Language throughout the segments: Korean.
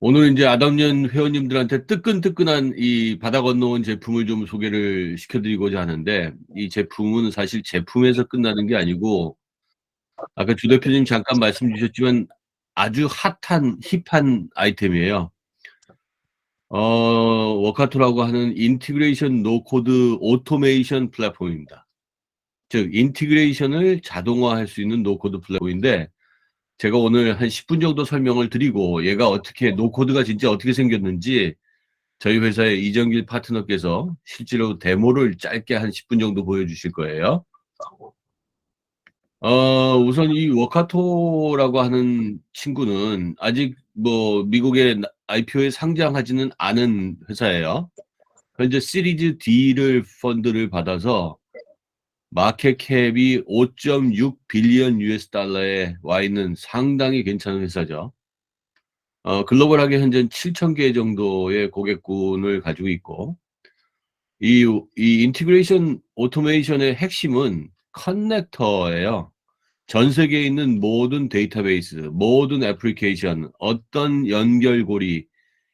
오늘 이제 아담년 회원님들한테 뜨끈뜨끈한 이 바다 건너온 제품을 좀 소개를 시켜드리고자 하는데, 이 제품은 사실 제품에서 끝나는 게 아니고, 아까 주 대표님 잠깐 말씀 주셨지만 아주 핫한, 힙한 아이템이에요. 워카토라고 하는 인티그레이션 노코드 오토메이션 플랫폼입니다. 즉, 인티그레이션을 자동화할 수 있는 노코드 플랫폼인데, 제가 오늘 한 10분 정도 설명을 드리고, 얘가 어떻게, 노코드가 진짜 어떻게 생겼는지, 저희 회사의 이정길 파트너께서 실제로 데모를 짧게 한 10분 정도 보여주실 거예요. 우선 이 워카토라고 하는 친구는 아직 뭐 미국의 IPO에 상장하지는 않은 회사예요. 현재 시리즈 D를 펀드를 받아서 마켓 캡이 5.6 빌리언 US 달러에 와 있는 상당히 괜찮은 회사죠. 글로벌하게 현재 7,000개 정도의 고객군을 가지고 있고, 이 인티그레이션 오토메이션의 핵심은 커넥터예요. 전 세계에 있는 모든 데이터베이스, 모든 애플리케이션, 어떤 연결고리,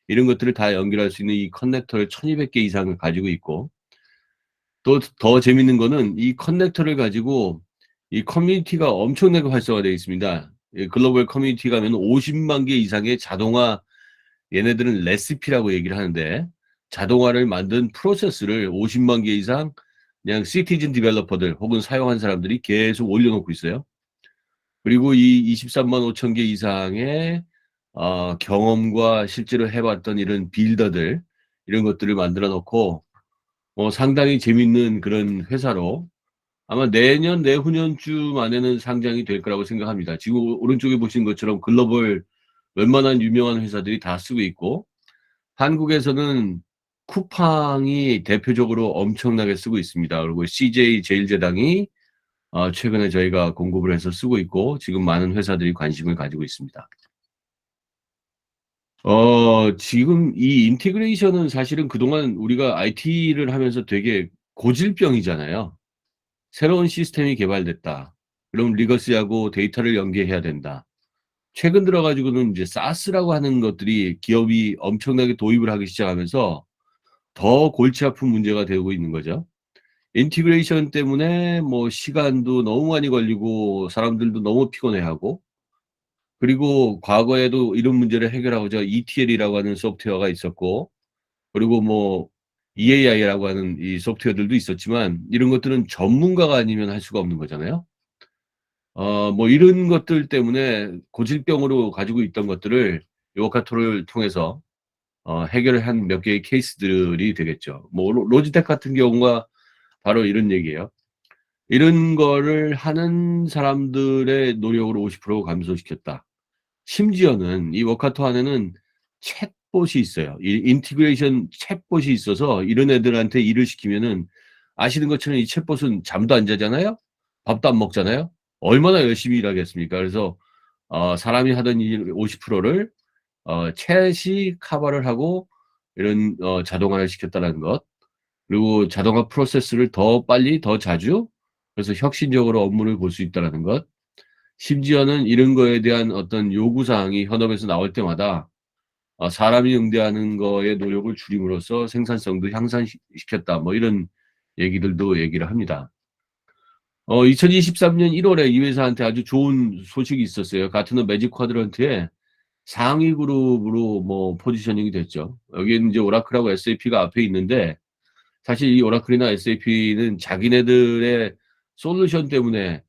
이런 것들을 다 연결할 수 있는 이 커넥터를 1200개 이상을 가지고 있고, 또 더 재밌는 거는 이 커넥터를 가지고 이 커뮤니티가 엄청나게 활성화되어 있습니다. 이 글로벌 커뮤니티 가면 50만 개 이상의 자동화, 얘네들은 레시피라고 얘기를 하는데, 자동화를 만든 프로세스를 50만 개 이상 그냥 시티즌 디벨로퍼들 혹은 사용한 사람들이 계속 올려놓고 있어요. 그리고 이 23만 5천 개 이상의 경험과 실제로 해봤던 이런 빌더들, 이런 것들을 만들어 놓고 상당히 재밌는 그런 회사로 아마 내년 내후년쯤 안에는 상장이 될 거라고 생각합니다. 지금 오른쪽에 보신 것처럼 글로벌 웬만한 유명한 회사들이 다 쓰고 있고, 한국에서는 쿠팡이 대표적으로 엄청나게 쓰고 있습니다. 그리고 CJ 제일제당이 최근에 저희가 공급을 해서 쓰고 있고, 지금 많은 회사들이 관심을 가지고 있습니다. 지금 이 인티그레이션은 사실은 그동안 우리가 IT를 하면서 되게 고질병이잖아요. 새로운 시스템이 개발됐다. 그럼 리거시하고 데이터를 연계해야 된다. 최근 들어가지고는 이제 사스라고 하는 것들이 기업이 엄청나게 도입을 하기 시작하면서 더 골치 아픈 문제가 되고 있는 거죠. 인티그레이션 때문에 뭐 시간도 너무 많이 걸리고 사람들도 너무 피곤해하고, 그리고 과거에도 이런 문제를 해결하고자 ETL이라고 하는 소프트웨어가 있었고, 그리고 뭐 EAI라고 하는 이 소프트웨어들도 있었지만, 이런 것들은 전문가가 아니면 할 수가 없는 거잖아요. 뭐 이런 것들 때문에 고질병으로 가지고 있던 것들을 요카토를 통해서 해결을 한 몇 개의 케이스들이 되겠죠. 뭐 로지텍 같은 경우가 바로 이런 얘기예요. 이런 거를 하는 사람들의 노력을 50% 감소시켰다. 심지어는 이 워카토 안에는 챗봇이 있어요. 이 인티그레이션 챗봇이 있어서 이런 애들한테 일을 시키면은, 아시는 것처럼 이 챗봇은 잠도 안 자잖아요. 밥도 안 먹잖아요. 얼마나 열심히 일하겠습니까? 그래서 사람이 하던 일 50%를 챗이 커버를 하고 이런 자동화를 시켰다는 것. 그리고 자동화 프로세스를 더 빨리 더 자주, 그래서 혁신적으로 업무를 볼 수 있다는 것. 심지어는 이런 거에 대한 어떤 요구사항이 현업에서 나올 때마다 사람이 응대하는 거에 노력을 줄임으로써 생산성도 향상시켰다. 뭐 이런 얘기들도 얘기를 합니다. 2023년 1월에 이 회사한테 아주 좋은 소식이 있었어요. 가트너 매직 쿼드런트에 상위 그룹으로 뭐 포지셔닝이 됐죠. 여기는 이제 오라클하고 SAP가 앞에 있는데, 사실 이 오라클이나 SAP는 자기네들의 솔루션 때문에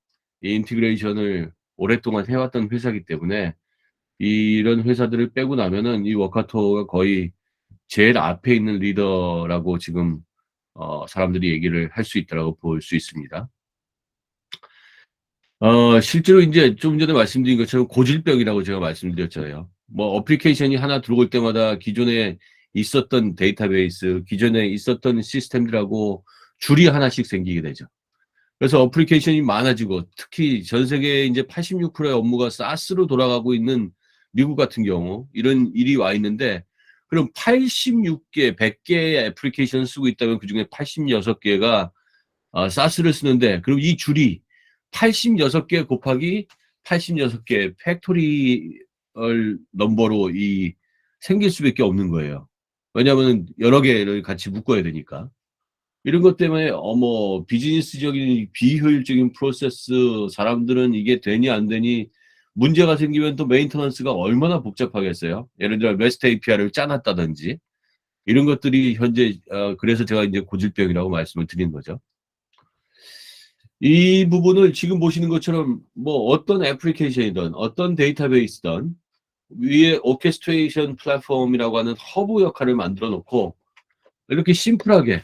이 인티그레이션을 오랫동안 해왔던 회사이기 때문에, 이런 회사들을 빼고 나면은 이 워카토가 거의 제일 앞에 있는 리더라고 지금 사람들이 얘기를 할 수 있다라고 볼 수 있습니다. 실제로 이제 좀 전에 말씀드린 것처럼 고질병이라고 제가 말씀드렸잖아요. 뭐 어플리케이션이 하나 들어올 때마다 기존에 있었던 데이터베이스, 기존에 있었던 시스템들하고 줄이 하나씩 생기게 되죠. 그래서 어플리케이션이 많아지고, 특히 전 세계에 이제 86%의 업무가 사스로 돌아가고 있는 미국 같은 경우 이런 일이 와 있는데, 그럼 86개, 100개의 애플리케이션을 쓰고 있다면 그중에 86개가 사스를 쓰는데, 그럼 이 줄이 86개 곱하기 86개 팩토리얼 넘버로 이 생길 수밖에 없는 거예요. 왜냐하면 여러 개를 같이 묶어야 되니까. 이런 것 때문에 뭐 비즈니스적인 비효율적인 프로세스, 사람들은 이게 되니 안 되니 문제가 생기면 또 메인터넌스가 얼마나 복잡하겠어요. 예를 들어 REST API를 짜놨다든지 이런 것들이 현재 그래서 제가 이제 고질병이라고 말씀을 드린 거죠. 이 부분을 지금 보시는 것처럼 뭐 어떤 애플리케이션이든 어떤 데이터베이스든 위에 오케스트레이션 플랫폼이라고 하는 허브 역할을 만들어 놓고 이렇게 심플하게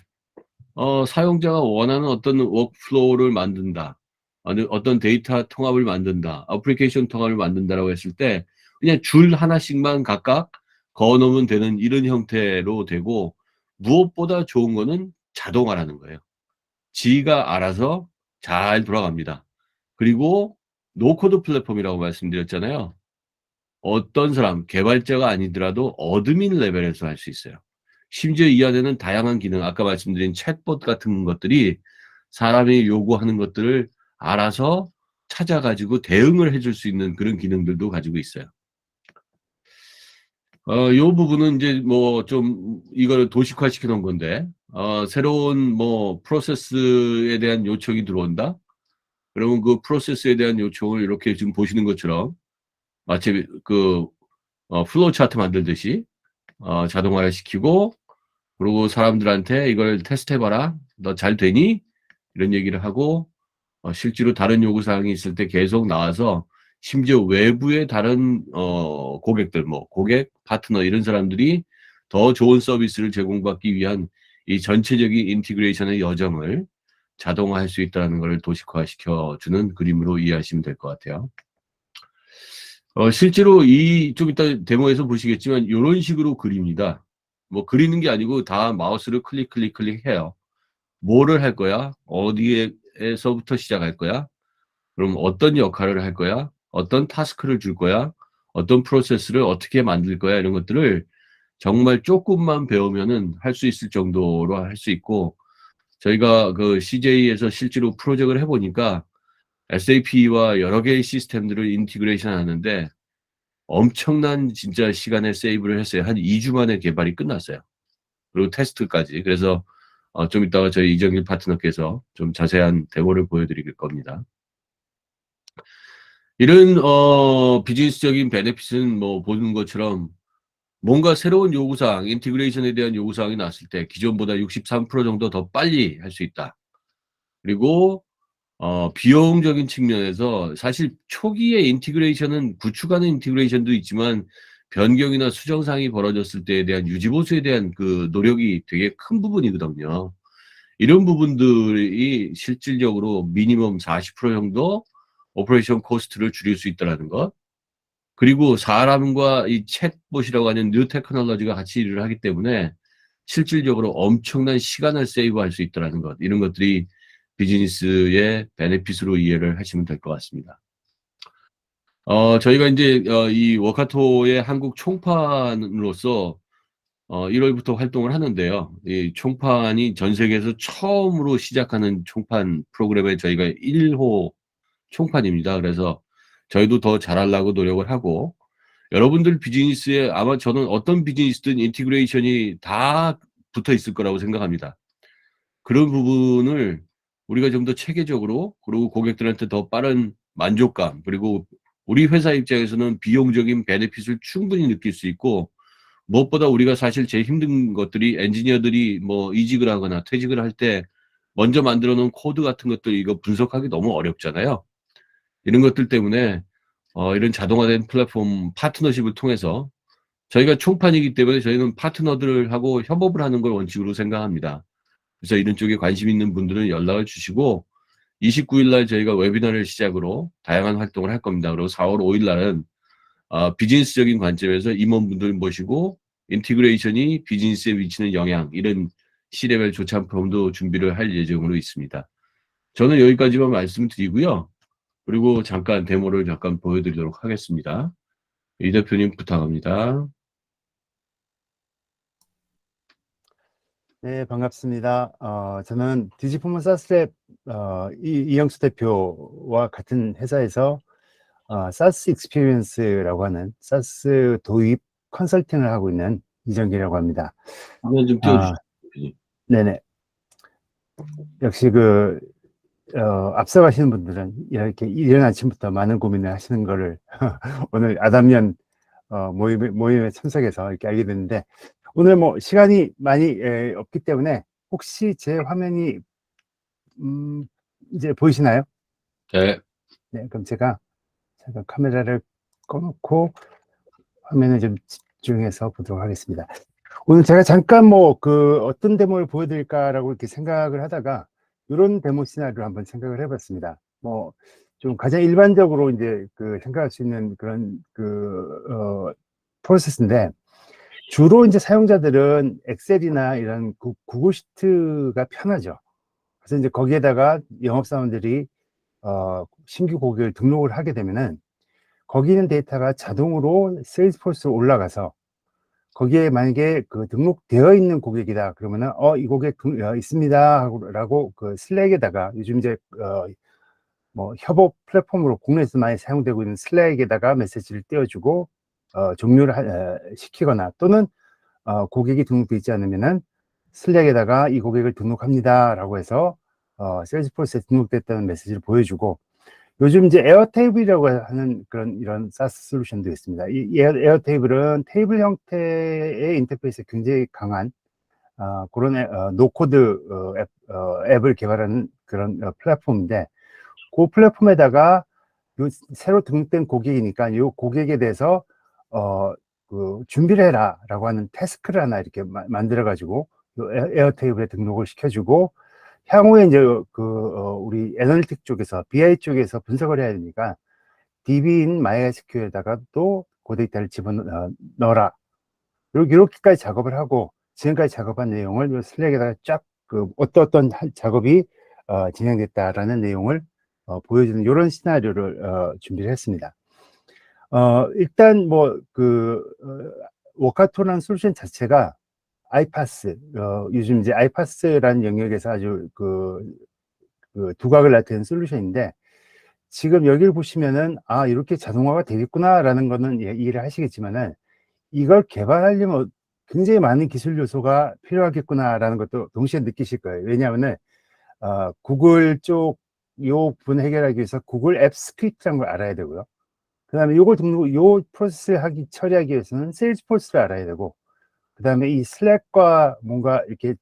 사용자가 원하는 어떤 워크플로우를 만든다. 어떤 데이터 통합을 만든다. 애플리케이션 통합을 만든다라고 했을 때 그냥 줄 하나씩만 각각 그어 놓으면 되는 이런 형태로 되고 무엇보다 좋은 거는 자동화라는 거예요. 지가 알아서 잘 돌아갑니다. 그리고 노코드 플랫폼이라고 말씀드렸잖아요. 어떤 사람, 개발자가 아니더라도 어드민 레벨에서 할 수 있어요. 심지어 이 안에는 다양한 기능, 아까 말씀드린 챗봇 같은 것들이 사람이 요구하는 것들을 알아서 찾아가지고 대응을 해줄 수 있는 그런 기능들도 가지고 있어요. 요 부분은 이제 뭐 좀 이거를 도식화시켜 놓은 건데, 새로운 뭐 프로세스에 대한 요청이 들어온다? 그러면 그 프로세스에 대한 요청을 이렇게 지금 보시는 것처럼 마치 그 플로우 차트 만들듯이 자동화를 시키고 그리고 사람들한테 이걸 테스트해봐라. 너 잘 되니? 이런 얘기를 하고 실제로 다른 요구사항이 있을 때 계속 나와서 심지어 외부의 다른 고객들, 뭐 고객, 파트너 이런 사람들이 더 좋은 서비스를 제공받기 위한 이 전체적인 인티그레이션의 여정을 자동화할 수 있다는 것을 도식화시켜주는 그림으로 이해하시면 될 것 같아요. 실제로 좀 이따 데모에서 보시겠지만 이런 식으로 그립니다. 뭐 그리는 게 아니고 다 마우스를 클릭해요. 뭐를 할 거야? 어디에서부터 시작할 거야? 그럼 어떤 역할을 할 거야? 어떤 타스크를 줄 거야? 어떤 프로세스를 어떻게 만들 거야? 이런 것들을 정말 조금만 배우면은 할 수 있을 정도로 할 수 있고, 저희가 그 CJ에서 실제로 프로젝트를 해보니까 SAP와 여러 개의 시스템들을 인티그레이션 하는데 엄청난 진짜 시간의 세이브를 했어요. 한 2주 만에 개발이 끝났어요. 그리고 테스트까지. 그래서 좀 이따가 저희 이정길 파트너께서 좀 자세한 데모를 보여드릴 겁니다. 이런 비즈니스적인 베네핏은 뭐 보는 것처럼 뭔가 새로운 요구사항, 인티그레이션에 대한 요구사항이 났을 때 기존보다 63% 정도 더 빨리 할 수 있다. 그리고 비용적인 측면에서 사실 초기에 인티그레이션은 구축하는 인티그레이션도 있지만 변경이나 수정사항이 벌어졌을 때에 대한 유지보수에 대한 그 노력이 되게 큰 부분이거든요. 이런 부분들이 실질적으로 미니멈 40% 정도 오퍼레이션 코스트를 줄일 수 있다는 것. 그리고 사람과 이 챗봇이라고 하는 뉴 테크놀로지가 같이 일을 하기 때문에 실질적으로 엄청난 시간을 세이브할 수 있다는 것. 이런 것들이 비즈니스의 베네핏으로 이해를 하시면 될 것 같습니다. 저희가 이제 이 워카토의 한국 총판으로서 1월부터 활동을 하는데요. 이 총판이 전 세계에서 처음으로 시작하는 총판 프로그램에 저희가 1호 총판입니다. 그래서 저희도 더 잘하려고 노력을 하고 여러분들 비즈니스에 아마 저는 어떤 비즈니스든 인티그레이션이 다 붙어 있을 거라고 생각합니다. 그런 부분을 우리가 좀 더 체계적으로 그리고 고객들한테 더 빠른 만족감 그리고 우리 회사 입장에서는 비용적인 베네핏을 충분히 느낄 수 있고 무엇보다 우리가 사실 제일 힘든 것들이 엔지니어들이 뭐 이직을 하거나 퇴직을 할 때 먼저 만들어 놓은 코드 같은 것들 이거 분석하기 너무 어렵잖아요. 이런 것들 때문에 이런 자동화된 플랫폼 파트너십을 통해서 저희가 총판이기 때문에 저희는 파트너들하고 협업을 하는 걸 원칙으로 생각합니다. 그래서 이런 쪽에 관심 있는 분들은 연락을 주시고 29일 날 저희가 웨비나를 시작으로 다양한 활동을 할 겁니다. 그리고 4월 5일 날은 비즈니스적인 관점에서 임원분들 모시고 인티그레이션이 비즈니스에 미치는 영향 이런 C레벨 조찬 프롬도 준비를 할 예정으로 있습니다. 저는 여기까지만 말씀드리고요. 그리고 잠깐 데모를 잠깐 보여드리도록 하겠습니다. 이 대표님 부탁합니다. 네, 반갑습니다. 저는 디지포먼 사스랩 이영수 대표와 같은 회사에서 사스 익스피리언스라고 하는 사스 도입 컨설팅을 하고 있는 이정기라고 합니다. 화면 좀 띄워주시죠. 네네. 역시 앞서가시는 분들은 이렇게 이른 아침부터 많은 고민을 하시는 거를 오늘 아담년 모임에 참석해서 이렇게 알게 됐는데, 오늘 뭐 시간이 많이 없기 때문에 혹시 제 화면이 이제 보이시나요? 네. 네, 그럼 제가 잠깐 카메라를 꺼놓고 화면을 좀 집중해서 보도록 하겠습니다. 오늘 제가 잠깐 어떤 데모를 보여드릴까라고 이렇게 생각을 하다가 이런 데모 시나리오를 한번 생각을 해봤습니다. 좀 가장 일반적으로 이제 생각할 수 있는 그런 프로세스인데, 주로 이제 사용자들은 엑셀이나 이런 구글 시트가 편하죠. 그래서 이제 거기에다가 영업사원들이 신규 고객을 등록을 하게 되면은 거기 있는 데이터가 자동으로 세일즈포스로 올라가서 거기에 만약에 등록되어 있는 고객이다 그러면은 이 고객 있습니다 라고 슬랙에다가 요즘 이제 협업 플랫폼으로 국내에서 많이 사용되고 있는 슬랙에다가 메시지를 띄워주고 종료를 시키거나, 또는 고객이 등록되어 있지 않으면은 슬랙에다가 이 고객을 등록합니다 라고 해서 세일즈포스에 등록됐다는 메시지를 보여주고, 요즘 이제 에어테이블이라고 하는 이런 사스 솔루션도 있습니다. 이 에어테이블은 테이블 형태의 인터페이스에 굉장히 강한 그런 노코드 앱을 개발하는 그런 플랫폼인데, 그 플랫폼에다가 새로 등록된 고객이니까 이 고객에 대해서 준비를 해라라고 하는 태스크를 하나 이렇게 만들어 가지고 에어테이블에 등록을 시켜주고, 향후에 이제 우리 애널리틱 쪽에서 BI 쪽에서 분석을 해야 되니까 DB인 MySQL에다가 또 그 데이터를 집어넣어라, 이렇게까지 작업을 하고, 지금까지 작업한 내용을 요 슬랙에다가 쫙 어떤 작업이 진행됐다라는 내용을 보여주는 이런 시나리오를 준비를 했습니다. 일단 워카토라는 솔루션 자체가 아이파스, 요즘 이제 아이파스라는 영역에서 아주 두각을 나타낸 솔루션인데, 지금 여기를 보시면은 이렇게 자동화가 되겠구나라는 거는 이해를 하시겠지만은, 이걸 개발하려면 굉장히 많은 기술 요소가 필요하겠구나라는 것도 동시에 느끼실 거예요. 왜냐하면은 구글 쪽 요 부분 해결하기 위해서 구글 앱 스크립트라는 걸 알아야 되고요. 그 다음에 요 프로세스를 처리하기 위해서는 세일즈포스를 알아야 되고, 그 다음에 이 슬랙과 뭔가 이렇게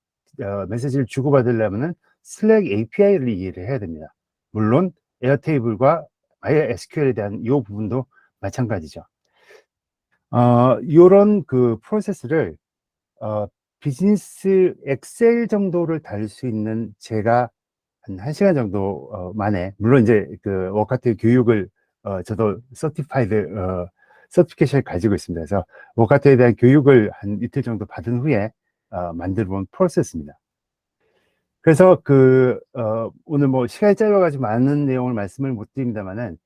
메시지를 주고받으려면은 슬랙 API를 이해를 해야 됩니다. 물론 에어테이블과 MySQL에 대한 이 부분도 마찬가지죠. 요런 프로세스를 비즈니스 엑셀 정도를 다룰 수 있는, 제가 한 1시간 정도 만에, 물론 이제 워카토 교육을 저도 서티피케이션을 가지고 있습니다. 그래서 워카토에 대한 교육을 한 이틀 정도 받은 후에 만들어 본 프로세스입니다. 그래서 오늘 시간이 짧아가지고 많은 내용을 말씀을 못 드립니다만은,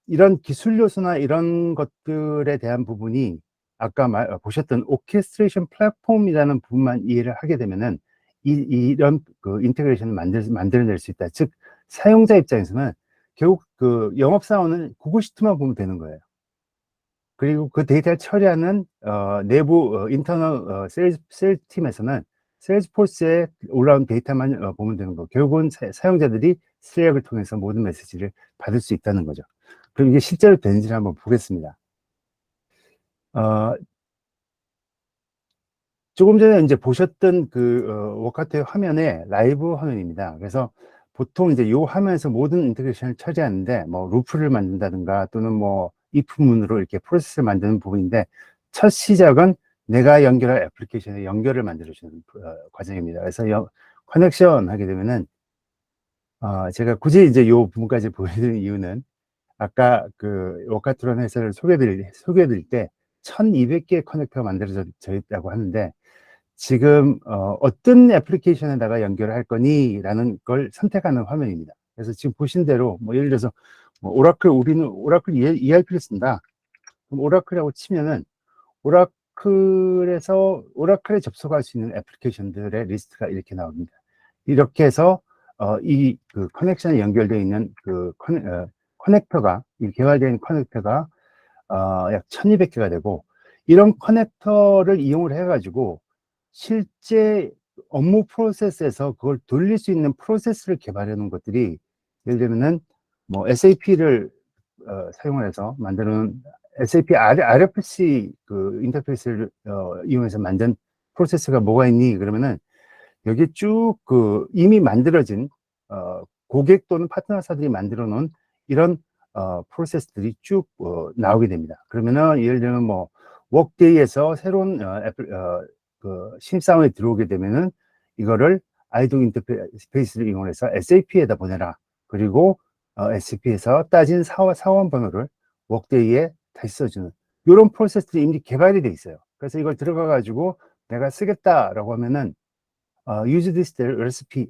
이런 기술 요소나 이런 것들에 대한 부분이 아까 보셨던 오케스트레이션 플랫폼이라는 부분만 이해를 하게 되면은 이런 인테그레이션을 만들어낼 수 있다. 즉, 사용자 입장에서는 결국 영업사원은 구글 시트만 보면 되는 거예요. 그리고 그 데이터를 처리하는 내부 인터널 세일즈 팀에서는 세일즈포스에 올라온 데이터만 보면 되는 거. 결국은 사용자들이 슬랙을 통해서 모든 메시지를 받을 수 있다는 거죠. 그럼 이게 실제로 되는지를 한번 보겠습니다. 조금 전에 이제 보셨던 워카토의 화면의 라이브 화면입니다. 그래서 보통 이제 이 화면에서 모든 인테그레이션을 처리하는데, 루프를 만든다든가 또는 if문으로 이렇게 프로세스를 만드는 부분인데, 첫 시작은 내가 연결할 애플리케이션의 연결을 만들어주는 과정입니다. 그래서 커넥션 하게 되면은, 제가 굳이 이제 이 부분까지 보여드리는 이유는, 아까 워카토라는 회사를 소개해드릴 때 1200개의 커넥터가 만들어져 있다고 하는데, 지금 어떤 애플리케이션에다가 연결을 할 거니? 라는 걸 선택하는 화면입니다. 그래서 지금 보신 대로 예를 들어서 우리는 오라클 ERP를 쓴다. 그럼 오라클이라고 치면은 오라클에 접속할 수 있는 애플리케이션들의 리스트가 이렇게 나옵니다. 이렇게 해서 이 커넥션에 연결되어 있는 커넥터가, 이 개발된 커넥터가 약 1200개가 되고, 이런 커넥터를 이용을 해가지고 실제 업무 프로세스에서 그걸 돌릴 수 있는 프로세스를 개발해 놓은 것들이, 예를 들면은 뭐 SAP를 사용을 해서 만드는 SAP RFC 그 인터페이스를 이용해서 만든 프로세스가 뭐가 있니? 그러면은 여기 쭉 그 이미 만들어진 고객 또는 파트너사들이 만들어 놓은 이런 프로세스들이 쭉 나오게 됩니다. 그러면은 예를 들면 뭐 워크데이에서 새로운 그 신입사원이 들어오게 되면은 이거를 아이돌 인터페이스를 이용해서 SAP에다 보내라. 그리고 SAP에서 따진 사원 번호를 워크데이에 다시 써주는 이런 프로세스들이 이미 개발이 돼 있어요. 그래서 이걸 들어가 가지고 내가 쓰겠다라고 하면은 use this recipe,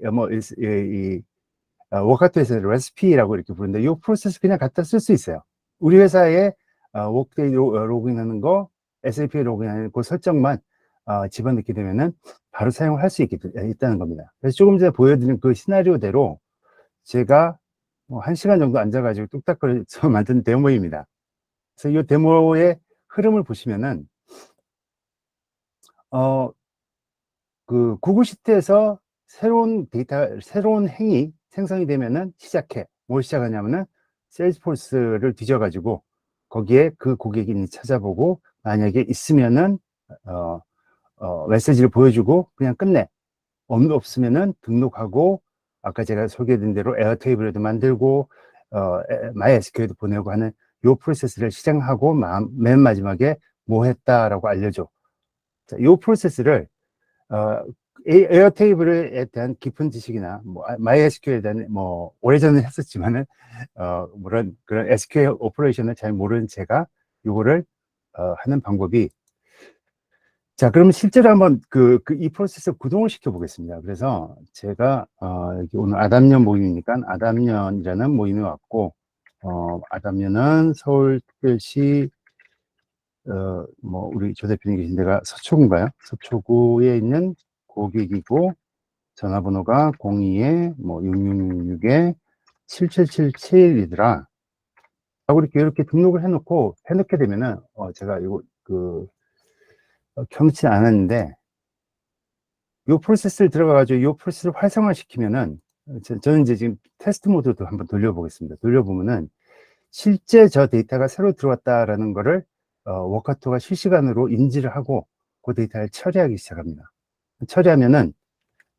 워카토에서 레시피라고 이렇게 부르는데, 이 프로세스 그냥 갖다 쓸 수 있어요. 우리 회사에 워크데이 로그인하는 거, SAP에 로그인하는 그 설정만 집어넣게 되면은 바로 사용을 할 수 있다는 겁니다. 그래서 조금 전에 보여드린 그 시나리오대로 제가 뭐 1시간 정도 앉아가지고 뚝딱거려서 만든 데모입니다. 그래서 이 데모의 흐름을 보시면은 그 구글 시트에서 새로운 데이터, 새로운 행위 생성이 되면은 시작해. 뭘 시작하냐면은 세일즈포스를 뒤져가지고 거기에 그 고객이 있는지 찾아보고, 만약에 있으면은 메시지를 보여주고 그냥 끝내. 없으면은 등록하고, 아까 제가 소개해드린 대로 에어테이블에도 만들고 MySQL에도 보내고 하는 요 프로세스를 시작하고 맨 마지막에 뭐 했다라고 알려줘. 자, 요 프로세스를 에어테이블에 대한 깊은 지식이나 뭐 MySQL에 대한 뭐 오래전에 했었지만은 그런 SQL 오퍼레이션을 잘 모르는 제가 요거를 하는 방법이, 자, 그러면 실제로 한번 이 프로세스 구동을 시켜 보겠습니다. 그래서 제가 여기 오늘 아담년 모임이니까 아담년이라는 모임에 왔고, 아담년은 서울특별시 뭐 우리 조 대표님 계신 데가 서초구인가요? 서초구에 있는 고객이고, 전화번호가 02에 뭐 6666에 7777이더라. 하고 이렇게 등록을 해놓게 되면은 제가 이거 경치 않았는데, 이 프로세스를 들어가가지고 이 프로세스를 활성화시키면은, 저는 이제 지금 테스트 모드도 한번 돌려보겠습니다. 돌려보면은 실제 저 데이터가 새로 들어왔다라는 거를 워카토가 실시간으로 인지를 하고 그 데이터를 처리하기 시작합니다. 처리하면은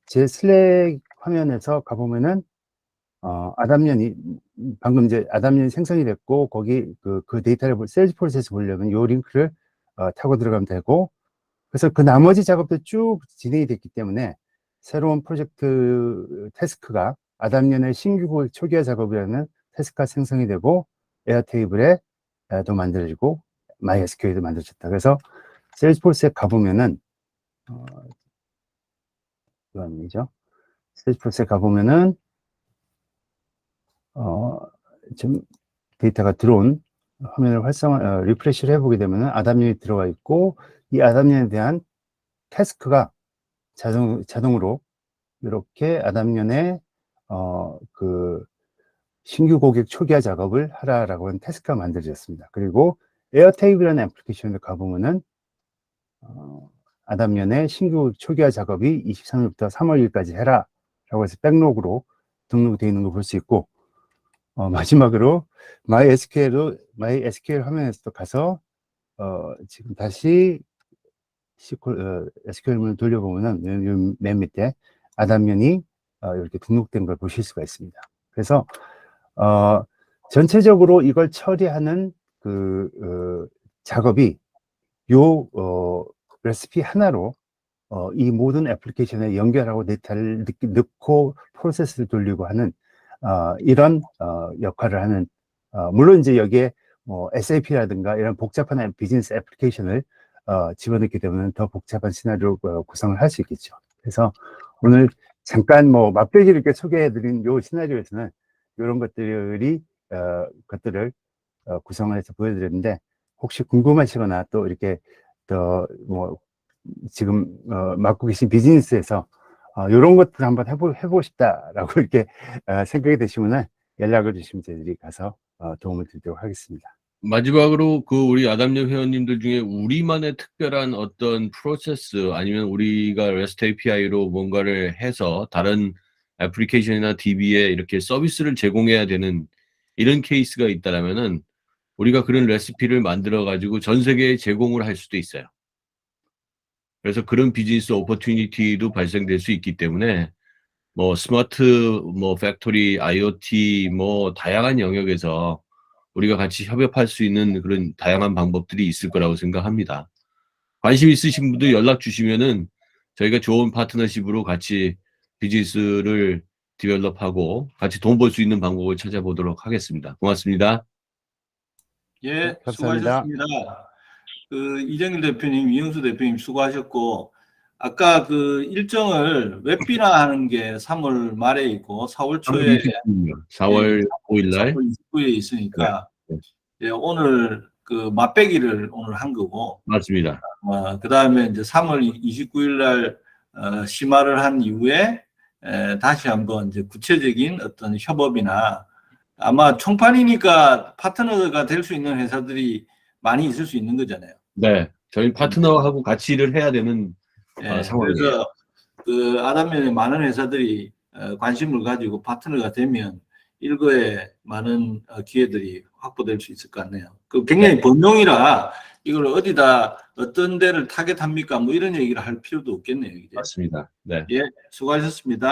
제 슬랙 화면에서 가보면은 아담년이 방금 이제 아담년이 생성이 됐고, 거기 그 데이터를 세일즈 프로세스 보려면 요 링크를 타고 들어가면 되고, 그래서 그 나머지 작업도 쭉 진행이 됐기 때문에 새로운 프로젝트 태스크가 아담년의 신규 고객 초기화 작업이라는 태스크가 생성이 되고, 에어테이블에도 만들어지고 MySQL도 만들어졌다. 그래서 세일즈포스에 가보면은 이죠. 세일즈포스에 가보면은 지금 데이터가 들어온 화면을 리프레시를 해보게 되면 아담년이 들어가 있고, 이 아담년에 대한 태스크가 자동으로 이렇게 아담년에 그 신규 고객 초기화 작업을 하라라고 하는 태스크가 만들어졌습니다. 그리고 에어테이블이라는 애플리케이션을 가보면은 아담년의 신규 초기화 작업이 23일부터 3월 1일까지 해라 라고 해서 백로그로 등록되어 있는 걸 볼 수 있고, 마지막으로 MySQL 화면에서도 가서 지금 다시 SQL문을 돌려보면은 맨 밑에 아담년이 이렇게 등록된 걸 보실 수가 있습니다. 그래서 전체적으로 이걸 처리하는 작업이 요 레시피 하나로 이 모든 애플리케이션에 연결하고 데이터를 넣고 프로세스를 돌리고 하는 이런 역할을 하는, 물론 이제 여기에 뭐 SAP라든가 이런 복잡한 비즈니스 애플리케이션을 집어넣게 되면 더 복잡한 시나리오 구성을 할 수 있겠죠. 그래서 오늘 잠깐 뭐 맛배기를 이렇게 소개해드린 요 시나리오에서는 이런 것들을 구성을 해서 보여드렸는데, 혹시 궁금하시거나 또 이렇게 뭐 지금 맡고 계신 비즈니스에서 이런 것들 한번 해보고 싶다라고 이렇게 생각이 되시면 연락을 주시면 저희들이 가서 도움을 드리도록 하겠습니다. 마지막으로 그 우리 아담님 회원님들 중에 우리만의 특별한 어떤 프로세스 아니면 우리가 REST API로 뭔가를 해서 다른 애플리케이션이나 DB에 이렇게 서비스를 제공해야 되는 이런 케이스가 있다라면은 우리가 그런 레시피를 만들어 가지고 전 세계에 제공을 할 수도 있어요. 그래서 그런 비즈니스 오퍼튜니티도 발생될 수 있기 때문에 뭐 스마트 뭐 팩토리, IoT 뭐 다양한 영역에서 우리가 같이 협업할 수 있는 그런 다양한 방법들이 있을 거라고 생각합니다. 관심 있으신 분들 연락 주시면은 저희가 좋은 파트너십으로 같이 비즈니스를 디벨롭하고 같이 돈 벌 수 있는 방법을 찾아보도록 하겠습니다. 고맙습니다. 예, 감사합니다. 수고하셨습니다. 그 이정일 대표님, 이영수 대표님 수고하셨고, 아까 그 일정을 웹비나하는 게 3월 말에 있고 4월 초에 4월 5일 날 4월 29일에 있으니까 네. 예, 오늘 그 맛배기를 오늘 한 거고, 맞습니다. 그 다음에 이제 3월 29일 날 심화를 한 이후에 다시 한번 이제 구체적인 어떤 협업이나 아마 총판이니까 파트너가 될 수 있는 회사들이 많이 있을 수 있는 거잖아요. 네, 저희 파트너하고 같이 일을 해야 되는 상황이에요. 그래서 그 아담면에 많은 회사들이 관심을 가지고 파트너가 되면 일거에 많은 기회들이 확보될 수 있을 것 같네요. 그 굉장히 범용이라 이걸 어디다 어떤 데를 타겟합니까? 뭐 이런 얘기를 할 필요도 없겠네요. 이제. 맞습니다. 네. 예, 수고하셨습니다.